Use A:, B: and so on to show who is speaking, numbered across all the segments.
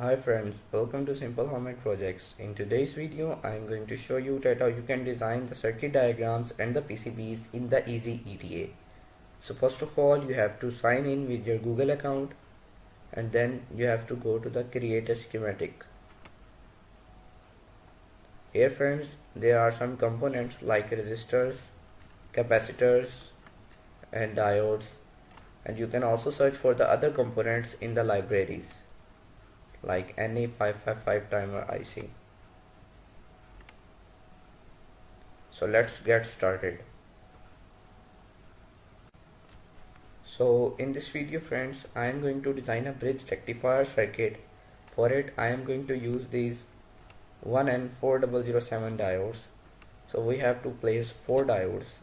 A: Hi friends, welcome to Simple Homemade Projects. In today's video, I am going to show you that how you can design the circuit diagrams and the PCBs in the Easyeda. So first of all, you have to sign in with your Google account and then you have to go to the create a schematic. Here friends, there are some components like resistors, capacitors and diodes, and you can also search for the other components in the libraries like NE555 timer IC. So let's get started. So in this video friends, I am going to design a bridge rectifier circuit. For it I am going to use these 1N4007 diodes. So we have to place 4 diodes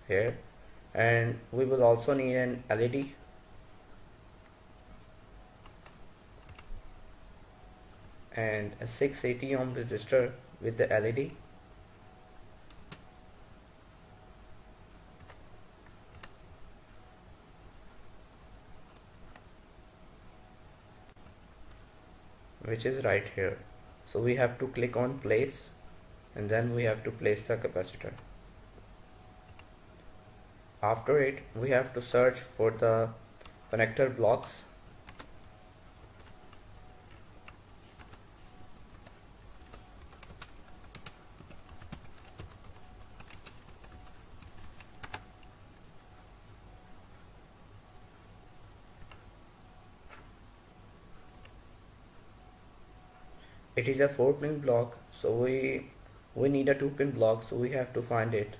A: here, and we will also need an LED and a 680 ohm resistor with the LED, which is right here. So we have to click on place and then we have to place the capacitor. After it we have to search for the connector blocks. It is a 4-pin block, so we need a 2-pin block, so we have to find it.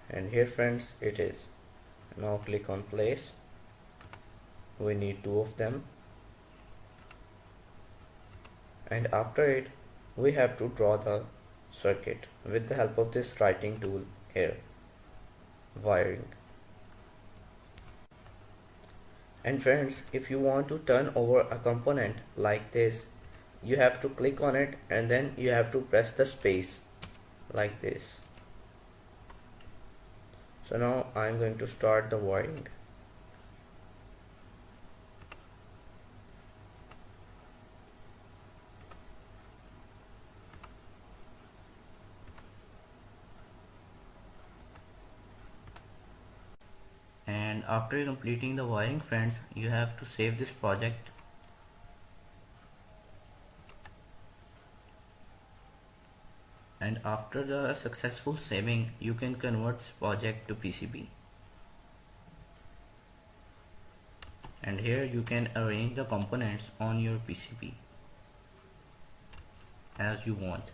A: And here friends, it is. Now click on place. We need 2 of them, and after it we have to draw the circuit with the help of this writing tool here, wiring. And friends, if you want to turn over a component like this, you have to click on it and then you have to press the space like this. So now I am going to start the wiring. And after completing the wiring friends, you have to save this project. And after the successful saving, you can convert this project to PCB. And here you can arrange the components on your PCB as you want.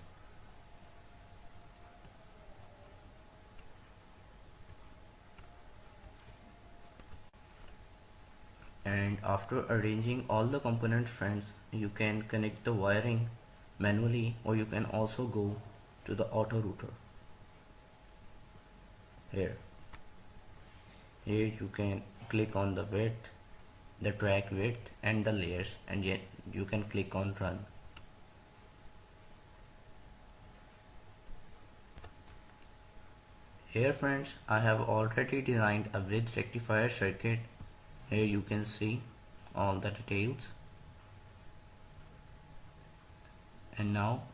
A: And after arranging all the components friends, you can connect the wiring manually, or you can also go to the auto router. Here you can click on the width, the track width and the layers, and yet you can click on run. Here friends, I have already designed a bridge rectifier circuit. Here you can see all the details. And now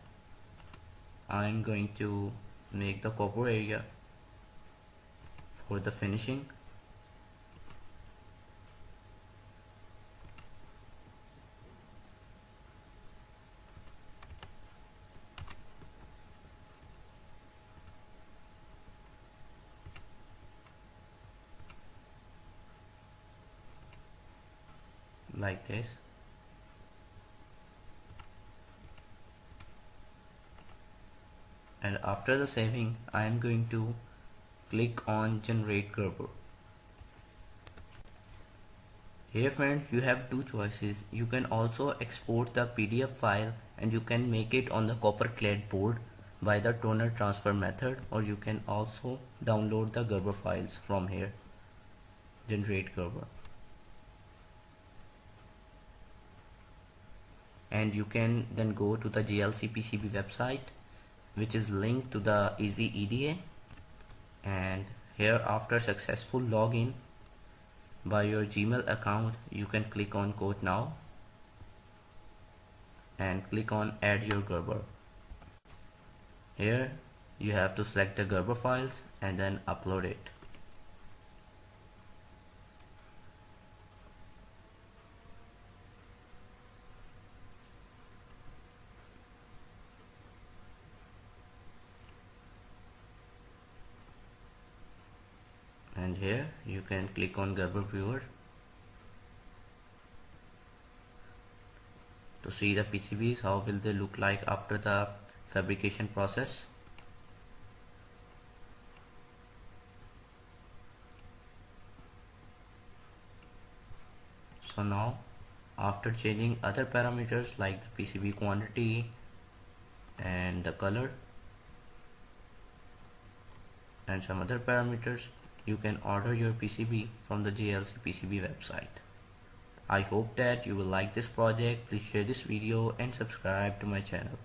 A: I am going to make the copper area for the finishing. Like this. And after the saving, I am going to click on generate Gerber. Here friends, you have two choices. You can also export the PDF file and you can make it on the copper clad board by the toner transfer method, or you can also download the Gerber files from here. Generate Gerber. And you can then go to the GLC PCB website which is linked to the Easyeda, and here after successful login by your Gmail account, you can click on Code Now and click on Add Your Gerber. Here you have to select the Gerber files and then upload it. And here you can click on Gerber Viewer to see the PCBs, how will they look like after the fabrication process. So now, after changing other parameters like the PCB quantity and the color and some other parameters, you can order your PCB from the JLC PCB website. I hope that you will like this project. Please share this video and subscribe to my channel.